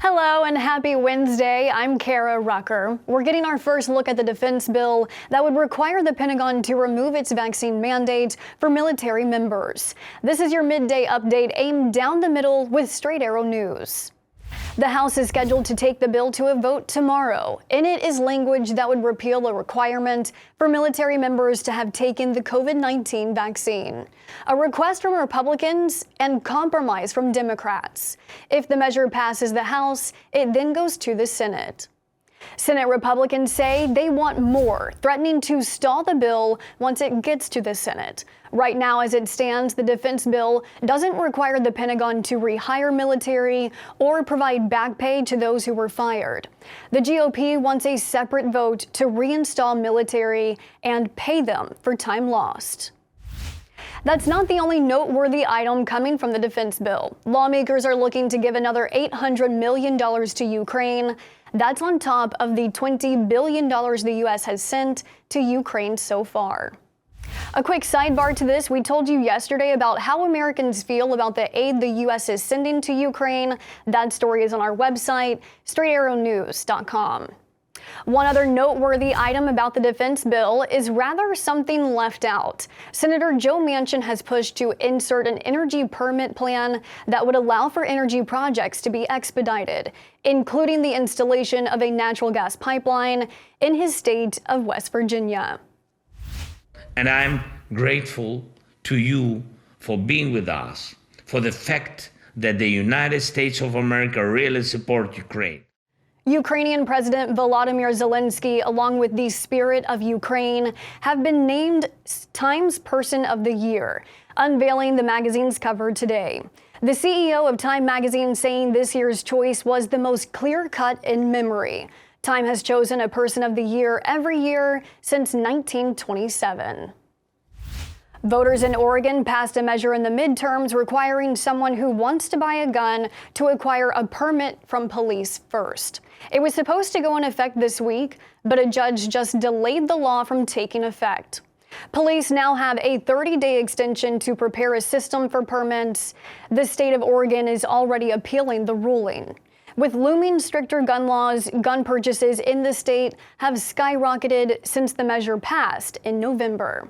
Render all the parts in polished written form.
Hello and happy Wednesday. I'm Kara Rucker. We're getting our first look at the defense bill that would require the Pentagon to remove its vaccine mandate for military members. This is your midday update aimed down the middle with Straight Arrow News. The House is scheduled to take the bill to a vote tomorrow. In it is language that would repeal a requirement for military members to have taken the COVID-19 vaccine. A request from Republicans and compromise from Democrats. If the measure passes the House, it then goes to the Senate. Senate Republicans say they want more, threatening to stall the bill once it gets to the Senate. Right now, as it stands, the defense bill doesn't require the Pentagon to rehire military or provide back pay to those who were fired. The GOP wants a separate vote to reinstall military and pay them for time lost. That's not the only noteworthy item coming from the defense bill. Lawmakers are looking to give another $800 million to Ukraine. That's on top of the $20 billion the U.S. has sent to Ukraine so far. A quick sidebar to this, we told you yesterday about how Americans feel about the aid the U.S. is sending to Ukraine. That story is on our website, straightarrownews.com. One other noteworthy item about the defense bill is rather something left out. Senator Joe Manchin has pushed to insert an energy permit plan that would allow for energy projects to be expedited, including the installation of a natural gas pipeline in his state of West Virginia. And I'm grateful to you for being with us, for the fact that the United States of America really support Ukraine. Ukrainian President Volodymyr Zelenskyy, along with the Spirit of Ukraine, have been named Time's Person of the Year, unveiling the magazine's cover today. The CEO of Time magazine saying this year's choice was the most clear-cut in memory. Time has chosen a Person of the Year every year since 1927. Voters in Oregon passed a measure in the midterms requiring someone who wants to buy a gun to acquire a permit from police first. It was supposed to go into effect this week, but a judge just delayed the law from taking effect. Police now have a 30-day extension to prepare a system for permits. The state of Oregon is already appealing the ruling. With looming stricter gun laws, gun purchases in the state have skyrocketed since the measure passed in November.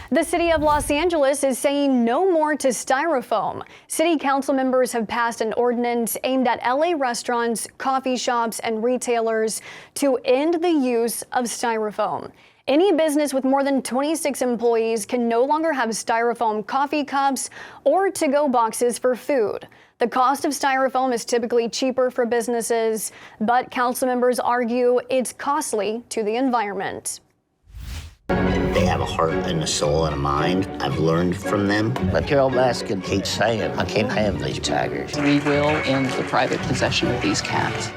The city of Los Angeles is saying no more to styrofoam. City council members have passed an ordinance aimed at LA restaurants, coffee shops, and retailers to end the use of styrofoam. Any business with more than 26 employees can no longer have styrofoam coffee cups or to-go boxes for food. The cost of styrofoam is typically cheaper for businesses, but council members argue it's costly to the environment. They have a heart and a soul and a mind. I've learned from them. But Carol Baskin keeps saying, I can't have these tigers. We will end the private possession of these cats.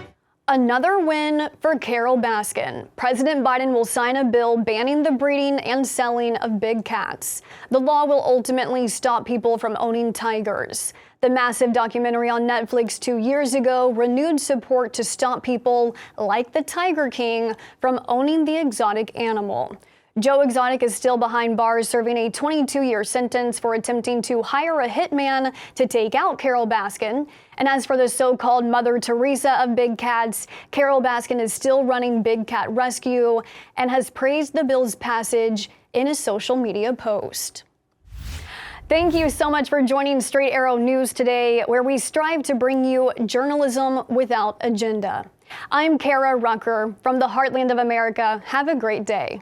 Another win for Carol Baskin. President Biden will sign a bill banning the breeding and selling of big cats. The law will ultimately stop people from owning tigers. The massive documentary on Netflix 2 years ago renewed support to stop people like the Tiger King from owning the exotic animal. Joe Exotic is still behind bars, serving a 22-year sentence for attempting to hire a hitman to take out Carol Baskin. And as for the so-called Mother Teresa of big cats, Carol Baskin is still running Big Cat Rescue and has praised the bill's passage in a social media post. Thank you so much for joining Straight Arrow News today, where we strive to bring you journalism without agenda. I'm Kara Rucker from the heartland of America. Have a great day.